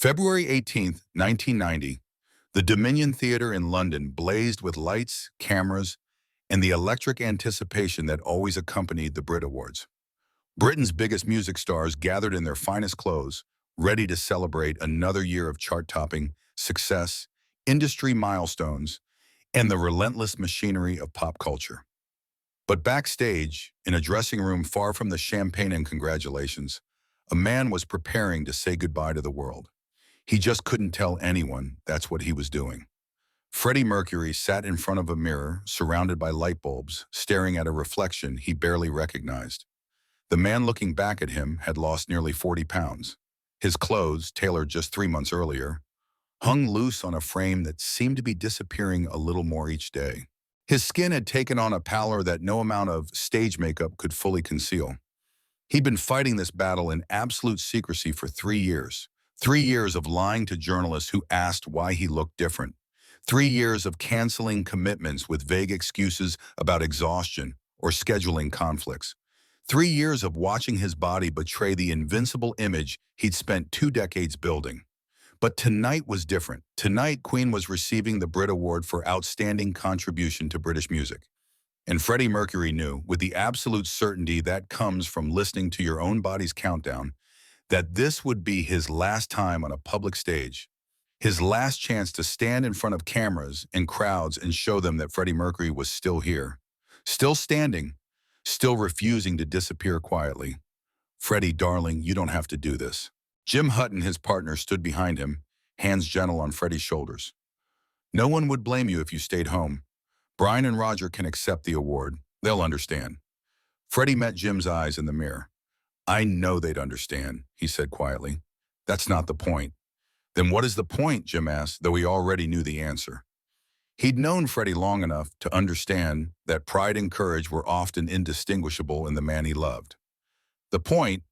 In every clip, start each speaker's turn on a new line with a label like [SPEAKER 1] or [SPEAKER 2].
[SPEAKER 1] February 18th, 1990, the Dominion Theatre in London blazed with lights, cameras, and the electric anticipation that always accompanied the Brit Awards. Britain's biggest music stars gathered in their finest clothes, ready to celebrate another year of chart-topping success, industry milestones, and the relentless machinery of pop culture. But backstage, in a dressing room far from the champagne and congratulations, a man was preparing to say goodbye to the world. He just couldn't tell anyone that's what he was doing. Freddie Mercury sat in front of a mirror, surrounded by light bulbs, staring at a reflection he barely recognized. The man looking back at him had lost nearly 40 pounds. His clothes, tailored just 3 months earlier, hung loose on a frame that seemed to be disappearing a little more each day. His skin had taken on a pallor that no amount of stage makeup could fully conceal. He'd been fighting this battle in absolute secrecy for 3 years. 3 years of lying to journalists who asked why he looked different. 3 years of canceling commitments with vague excuses about exhaustion or scheduling conflicts. 3 years of watching his body betray the invincible image he'd spent 2 decades building. But tonight was different. Tonight, Queen was receiving the Brit Award for Outstanding Contribution to British Music. And Freddie Mercury knew, with the absolute certainty that comes from listening to your own body's countdown, that this would be his last time on a public stage. His last chance to stand in front of cameras and crowds and show them that Freddie Mercury was still here. Still standing, still refusing to disappear quietly. "Freddie, darling, you don't have to do this." Jim Hutton, his partner, stood behind him, hands gentle on Freddie's shoulders. "No one would blame you if you stayed home. Brian and Roger can accept the award. They'll understand." Freddie met Jim's eyes in the mirror. "I know they'd understand," he said quietly. "That's not the point." "Then what is the point?" Jim asked, though he already knew the answer. He'd known Freddie long enough to understand that pride and courage were often indistinguishable in the man he loved. "The point,"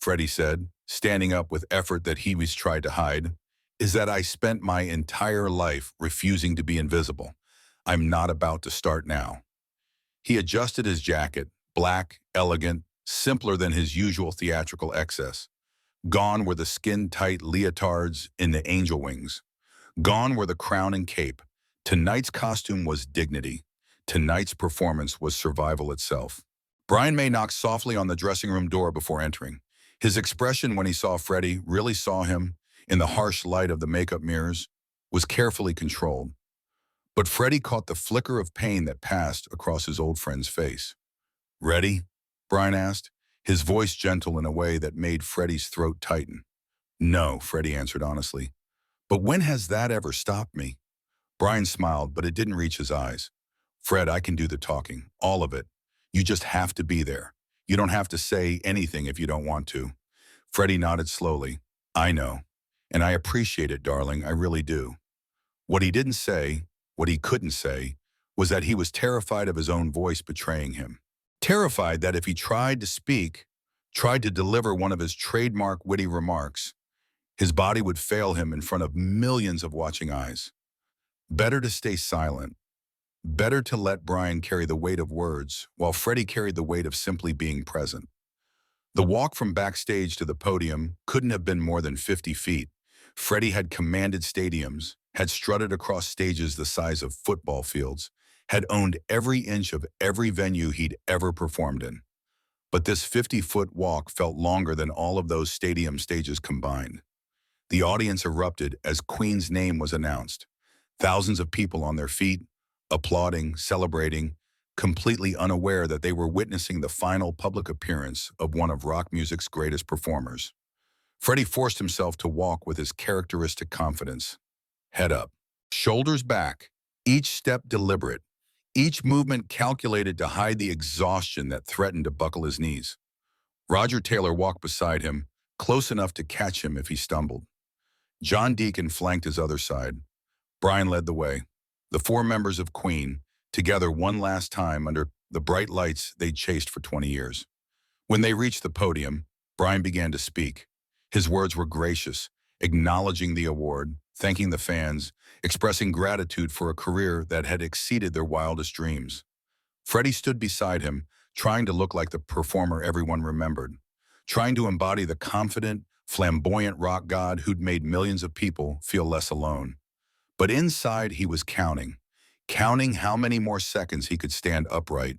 [SPEAKER 1] Freddie said, standing up with effort that he was trying to hide, "is that I spent my entire life refusing to be invisible. I'm not about to start now." He adjusted his jacket, black, elegant, simpler than his usual theatrical excess. Gone were the skin-tight leotards and the angel wings. Gone were the crown and cape. Tonight's costume was dignity. Tonight's performance was survival itself. Brian May knocked softly on the dressing room door before entering. His expression when he saw Freddie, really saw him, in the harsh light of the makeup mirrors, was carefully controlled. But Freddie caught the flicker of pain that passed across his old friend's face. "Ready?" Brian asked, his voice gentle in a way that made Freddie's throat tighten. "No," Freddie answered honestly. "But when has that ever stopped me?" Brian smiled, but it didn't reach his eyes. "Fred, I can do the talking, all of it. You just have to be there. You don't have to say anything if you don't want to." Freddie nodded slowly. "I know. And I appreciate it, darling, I really do." What he didn't say, what he couldn't say, was that he was terrified of his own voice betraying him. Terrified that if he tried to speak, tried to deliver one of his trademark witty remarks, his body would fail him in front of millions of watching eyes. Better to stay silent. Better to let Brian carry the weight of words, while Freddie carried the weight of simply being present. The walk from backstage to the podium couldn't have been more than 50 feet. Freddie had commanded stadiums, had strutted across stages the size of football fields, had owned every inch of every venue he'd ever performed in. But this 50-foot walk felt longer than all of those stadium stages combined. The audience erupted as Queen's name was announced. Thousands of people on their feet, applauding, celebrating, completely unaware that they were witnessing the final public appearance of one of rock music's greatest performers. Freddie forced himself to walk with his characteristic confidence. Head up, shoulders back, each step deliberate, each movement calculated to hide the exhaustion that threatened to buckle his knees. Roger Taylor walked beside him, close enough to catch him if he stumbled. John Deacon flanked his other side. Brian led the way. The 4 members of Queen, together one last time under the bright lights they'd chased for 20 years. When they reached the podium, Brian began to speak. His words were gracious, acknowledging the award, thanking the fans, expressing gratitude for a career that had exceeded their wildest dreams. Freddie stood beside him, trying to look like the performer everyone remembered, trying to embody the confident, flamboyant rock god who'd made millions of people feel less alone. But inside, he was counting how many more seconds he could stand upright,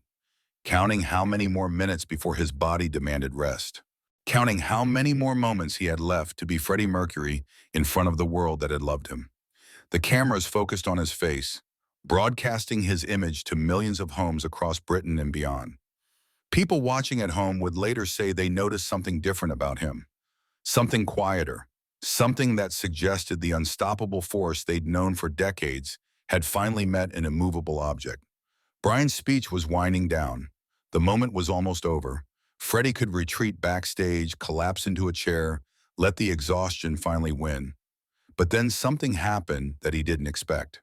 [SPEAKER 1] counting how many more minutes before his body demanded rest, counting how many more moments he had left to be Freddie Mercury in front of the world that had loved him. The cameras focused on his face, broadcasting his image to millions of homes across Britain and beyond. People watching at home would later say they noticed something different about him, something quieter, something that suggested the unstoppable force they'd known for decades had finally met an immovable object. Brian's speech was winding down. The moment was almost over. Freddie could retreat backstage, collapse into a chair, let the exhaustion finally win. But then something happened that he didn't expect.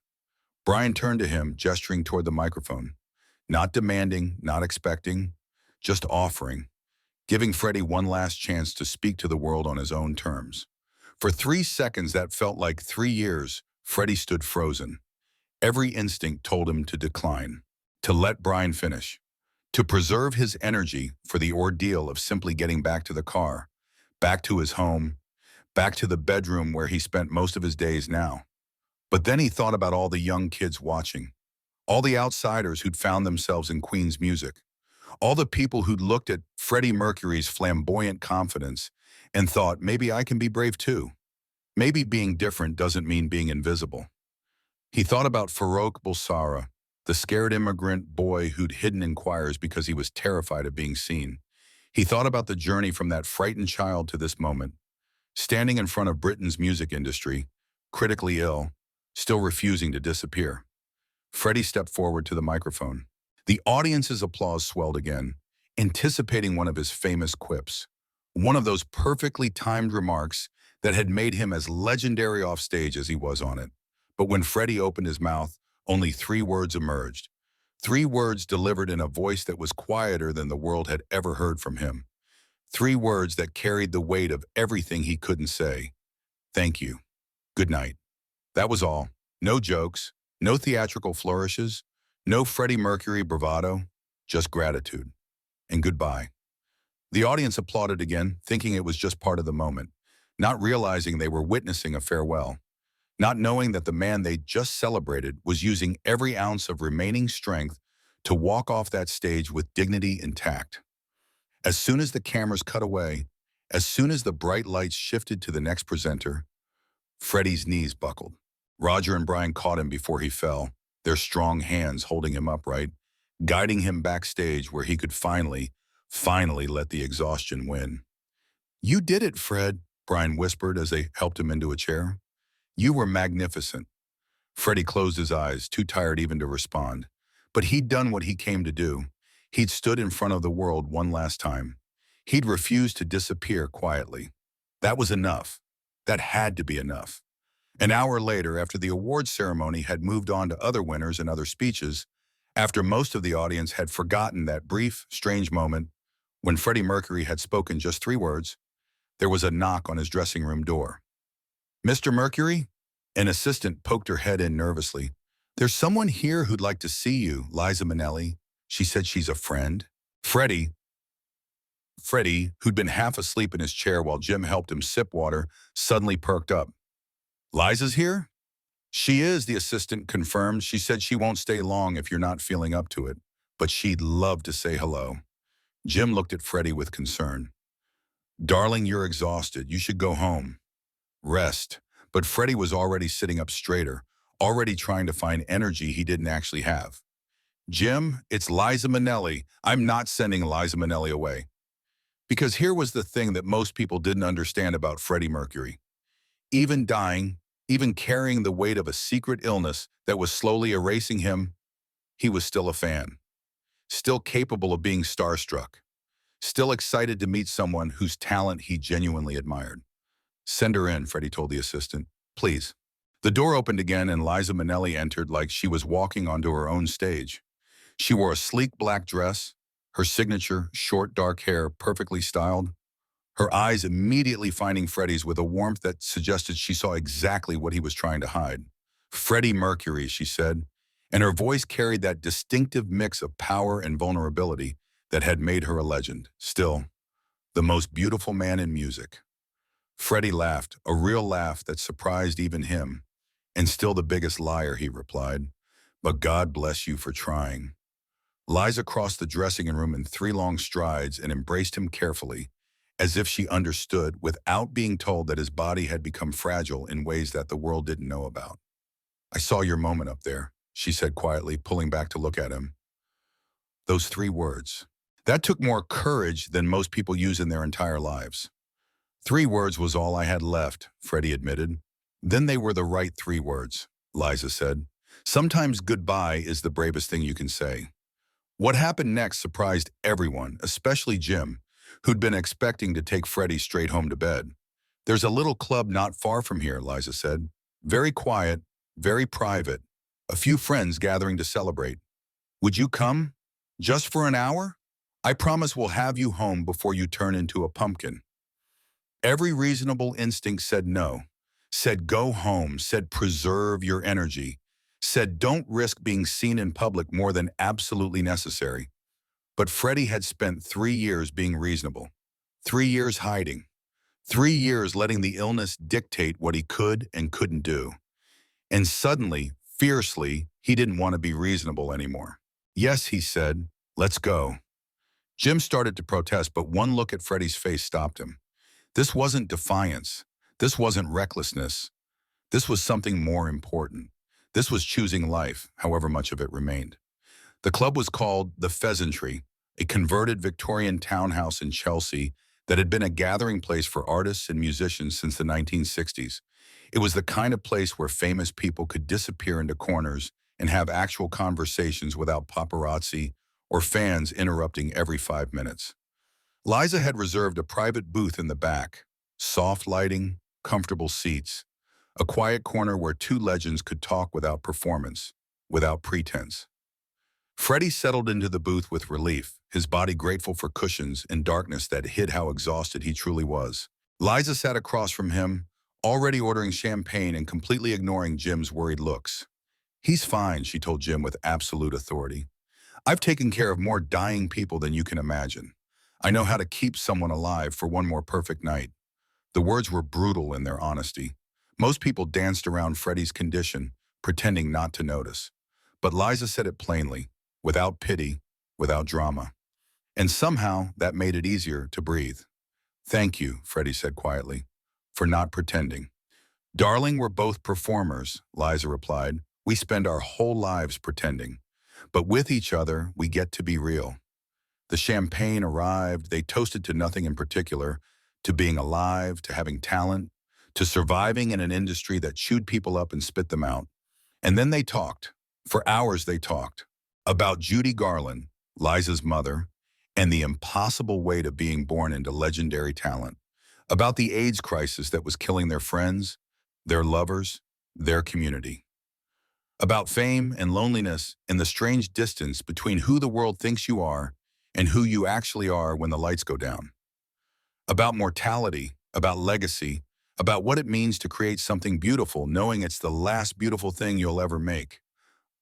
[SPEAKER 1] Brian turned to him, gesturing toward the microphone. Not demanding, not expecting, just offering, giving Freddie one last chance to speak to the world on his own terms. For 3 seconds that felt like 3 years, Freddie stood frozen. Every instinct told him to decline, to let Brian finish, to preserve his energy for the ordeal of simply getting back to the car, back to his home, back to the bedroom where he spent most of his days now. But then he thought about all the young kids watching, all the outsiders who'd found themselves in Queen's music, all the people who'd looked at Freddie Mercury's flamboyant confidence and thought, maybe I can be brave too. Maybe being different doesn't mean being invisible. He thought about Farouk Bulsara, the scared immigrant boy who'd hidden in choirs because he was terrified of being seen. He thought about the journey from that frightened child to this moment, standing in front of Britain's music industry, critically ill, still refusing to disappear. Freddie stepped forward to the microphone. The audience's applause swelled again, anticipating one of his famous quips, one of those perfectly timed remarks that had made him as legendary off stage as he was on it. But when Freddie opened his mouth, only 3 words emerged. 3 words delivered in a voice that was quieter than the world had ever heard from him. 3 words that carried the weight of everything he couldn't say. Thank you. Good night. That was all. No jokes, no theatrical flourishes, no Freddie Mercury bravado, just gratitude. And goodbye. The audience applauded again, thinking it was just part of the moment, not realizing they were witnessing a farewell, not knowing that the man they just celebrated was using every ounce of remaining strength to walk off that stage with dignity intact. As soon as the cameras cut away, as soon as the bright lights shifted to the next presenter, Freddie's knees buckled. Roger and Brian caught him before he fell, their strong hands holding him upright, guiding him backstage where he could finally let the exhaustion win. "You did it, Fred," Brian whispered as they helped him into a chair. "You were magnificent." Freddie closed his eyes, too tired even to respond. But he'd done what he came to do. He'd stood in front of the world one last time. He'd refused to disappear quietly. That was enough. That had to be enough. An hour later, after the awards ceremony had moved on to other winners and other speeches, after most of the audience had forgotten that brief, strange moment when Freddie Mercury had spoken just 3 words, there was a knock on his dressing room door. "Mr. Mercury?" An assistant poked her head in nervously. "There's someone here who'd like to see you, Liza Minnelli. She said she's a friend." Freddie, who'd been half asleep in his chair while Jim helped him sip water, suddenly perked up. "Liza's here?" "She is," the assistant confirmed. "She said she won't stay long if you're not feeling up to it, but she'd love to say hello." Jim looked at Freddie with concern. "Darling, you're exhausted. You should go home. Rest." But Freddie was already sitting up straighter, already trying to find energy he didn't actually have. "Jim, it's Liza Minnelli. I'm not sending Liza Minnelli away." Because here was the thing that most people didn't understand about Freddie Mercury. Even dying, even carrying the weight of a secret illness that was slowly erasing him, he was still a fan. Still capable of being starstruck. Still excited to meet someone whose talent he genuinely admired. "Send her in," Freddie told the assistant. "Please." The door opened again and Liza Minnelli entered like she was walking onto her own stage. She wore a sleek black dress, her signature, short dark hair perfectly styled, her eyes immediately finding Freddie's with a warmth that suggested she saw exactly what he was trying to hide. "Freddie Mercury," she said, and her voice carried that distinctive mix of power and vulnerability that had made her a legend. Still, the most beautiful man in music. Freddie laughed, a real laugh that surprised even him. And still the biggest liar, he replied. But God bless you for trying. Liza crossed the dressing room in 3 long strides and embraced him carefully, as if she understood without being told that his body had become fragile in ways that the world didn't know about. I saw your moment up there, she said quietly, pulling back to look at him. Those 3 words. That took more courage than most people use in their entire lives. 3 words was all I had left, Freddie admitted. Then they were the right 3 words, Liza said. Sometimes goodbye is the bravest thing you can say. What happened next surprised everyone, especially Jim, who'd been expecting to take Freddie straight home to bed. There's a little club not far from here, Liza said. Very quiet, very private. A few friends gathering to celebrate. Would you come? Just for an hour? I promise we'll have you home before you turn into a pumpkin. Every reasonable instinct said no, said go home, said preserve your energy, said don't risk being seen in public more than absolutely necessary. But Freddie had spent 3 years being reasonable, 3 years hiding, 3 years letting the illness dictate what he could and couldn't do. And suddenly, fiercely, he didn't want to be reasonable anymore. Yes, he said, let's go. Jim started to protest, but one look at Freddie's face stopped him. This wasn't defiance. This wasn't recklessness. This was something more important. This was choosing life, however much of it remained. The club was called the Pheasantry, a converted Victorian townhouse in Chelsea that had been a gathering place for artists and musicians since the 1960s. It was the kind of place where famous people could disappear into corners and have actual conversations without paparazzi or fans interrupting every 5 minutes. Liza had reserved a private booth in the back, soft lighting, comfortable seats, a quiet corner where 2 legends could talk without performance, without pretense. Freddie settled into the booth with relief, his body grateful for cushions and darkness that hid how exhausted he truly was. Liza sat across from him, already ordering champagne and completely ignoring Jim's worried looks. He's fine, she told Jim with absolute authority. I've taken care of more dying people than you can imagine. I know how to keep someone alive for one more perfect night. The words were brutal in their honesty. Most people danced around Freddie's condition, pretending not to notice. But Liza said it plainly, without pity, without drama. And somehow that made it easier to breathe. Thank you, Freddie said quietly, for not pretending. Darling, we're both performers, Liza replied. We spend our whole lives pretending. But with each other, we get to be real. The champagne arrived, they toasted to nothing in particular, to being alive, to having talent, to surviving in an industry that chewed people up and spit them out. And then they talked. For hours they talked. About Judy Garland, Liza's mother, and the impossible weight of being born into legendary talent. About the AIDS crisis that was killing their friends, their lovers, their community. About fame and loneliness and the strange distance between who the world thinks you are and who you actually are when the lights go down. About mortality, about legacy, about what it means to create something beautiful, knowing it's the last beautiful thing you'll ever make.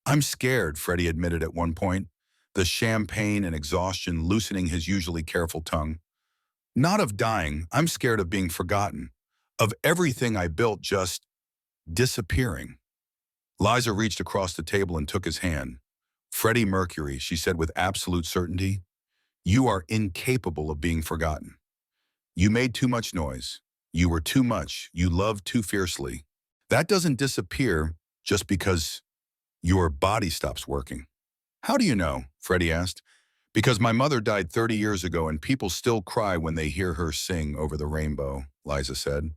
[SPEAKER 1] I'm scared, Freddie admitted at one point, the champagne and exhaustion loosening his usually careful tongue. Not of dying, I'm scared of being forgotten, of everything I built just disappearing. Liza reached across the table and took his hand. Freddie Mercury, she said with absolute certainty, you are incapable of being forgotten. You made too much noise. You were too much. You loved too fiercely. That doesn't disappear just because your body stops working. How do you know? Freddie asked. Because my mother died 30 years ago and people still cry when they hear her sing over the rainbow, Liza said.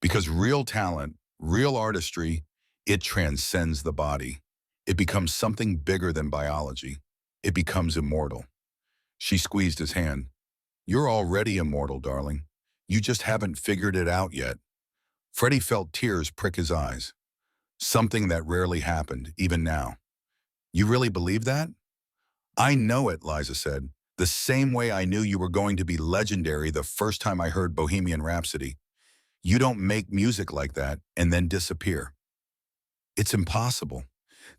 [SPEAKER 1] Because real talent, real artistry, it transcends the body. It becomes something bigger than biology. It becomes immortal. She squeezed his hand. You're already immortal, darling. You just haven't figured it out yet. Freddie felt tears prick his eyes. Something that rarely happened, even now. You really believe that? I know it, Liza said. The same way I knew you were going to be legendary the first time I heard Bohemian Rhapsody. You don't make music like that and then disappear. It's impossible.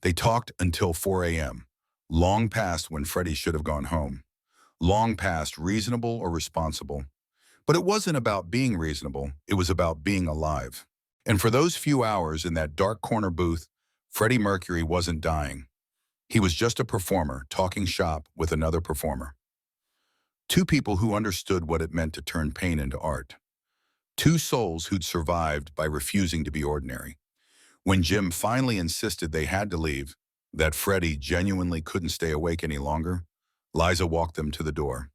[SPEAKER 1] They talked until 4 a.m., long past when Freddie should have gone home. Long past reasonable or responsible. But it wasn't about being reasonable, it was about being alive. And for those few hours in that dark corner booth, Freddie Mercury wasn't dying. He was just a performer talking shop with another performer. Two people who understood what it meant to turn pain into art. Two souls who'd survived by refusing to be ordinary. When Jim finally insisted they had to leave, that Freddie genuinely couldn't stay awake any longer, Liza walked them to the door.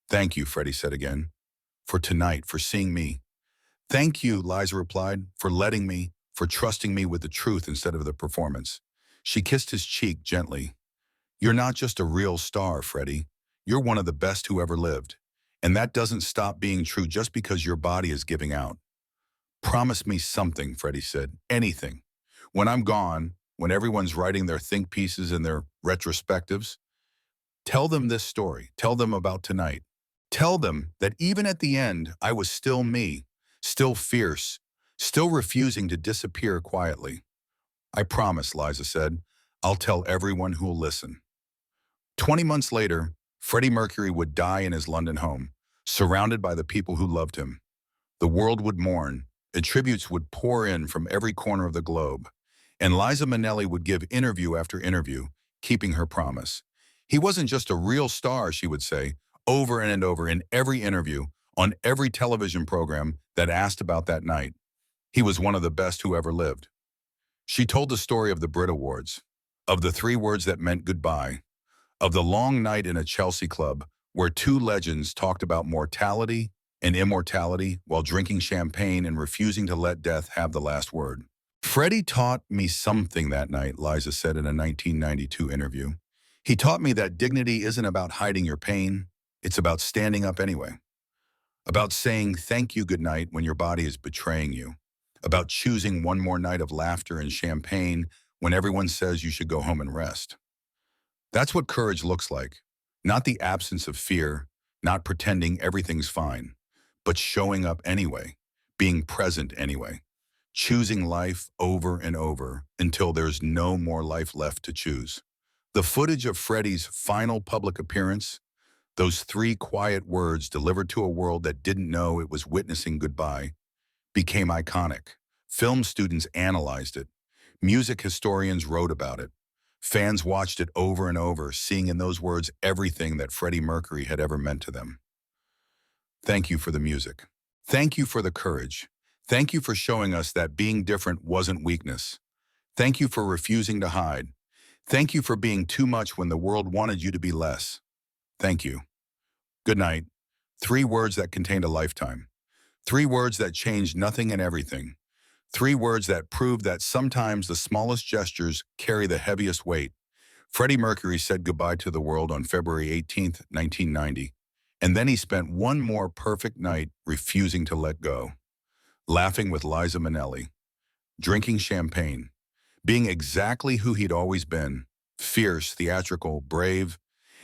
[SPEAKER 1] "Thank you," Freddie said again, "for tonight, for seeing me." "Thank you," Liza replied, "for letting me, for trusting me with the truth instead of the performance." She kissed his cheek gently. "You're not just a real star, Freddie. You're one of the best who ever lived. And that doesn't stop being true just because your body is giving out." "Promise me something," Freddie said. "Anything. When I'm gone, when everyone's writing their think pieces and their retrospectives, tell them this story. Tell them about tonight. Tell them that even at the end, I was still me, still fierce, still refusing to disappear quietly." "I promise," Liza said. "I'll tell everyone who'll listen." 20 months later, Freddie Mercury would die in his London home, surrounded by the people who loved him. The world would mourn, and tributes would pour in from every corner of the globe. And Liza Minnelli would give interview after interview, keeping her promise. He wasn't just a real star, she would say, over and over in every interview, on every television program that asked about that night. He was one of the best who ever lived. She told the story of the Brit Awards, of the three words that meant goodbye, of the long night in a Chelsea club where two legends talked about mortality and immortality while drinking champagne and refusing to let death have the last word. "Freddie taught me something that night," Liza said in a 1992 interview. "He taught me that dignity isn't about hiding your pain, it's about standing up anyway. About saying thank you goodnight when your body is betraying you. About choosing one more night of laughter and champagne when everyone says you should go home and rest." That's what courage looks like. Not the absence of fear, not pretending everything's fine, but showing up anyway, being present anyway, choosing life over and over until there's no more life left to choose. The footage of Freddie's final public appearance, those three quiet words delivered to a world that didn't know it was witnessing goodbye, became iconic. Film students analyzed it. Music historians wrote about it. Fans watched it over and over, seeing in those words everything that Freddie Mercury had ever meant to them. Thank you for the music. Thank you for the courage. Thank you for showing us that being different wasn't weakness. Thank you for refusing to hide. Thank you for being too much when the world wanted you to be less. Thank you. Good night. Three words that contained a lifetime. Three words that changed nothing and everything. Three words that prove that sometimes the smallest gestures carry the heaviest weight. Freddie Mercury said goodbye to the world on February 18th, 1990, and then he spent one more perfect night refusing to let go. Laughing with Liza Minnelli, drinking champagne, being exactly who he'd always been, fierce, theatrical, brave,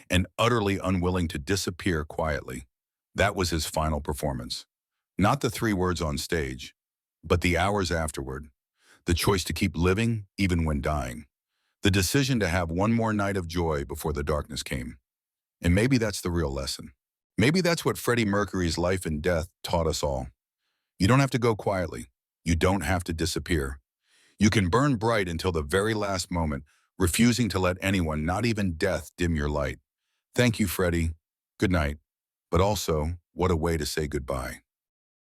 [SPEAKER 1] and utterly unwilling to disappear quietly. That was his final performance. Not the three words on stage, but the hours afterward, the choice to keep living even when dying, the decision to have one more night of joy before the darkness came. And maybe that's the real lesson. Maybe that's what Freddie Mercury's life and death taught us all. You don't have to go quietly. You don't have to disappear. You can burn bright until the very last moment, refusing to let anyone, not even death, dim your light. Thank you, Freddie. Good night. But also, what a way to say goodbye.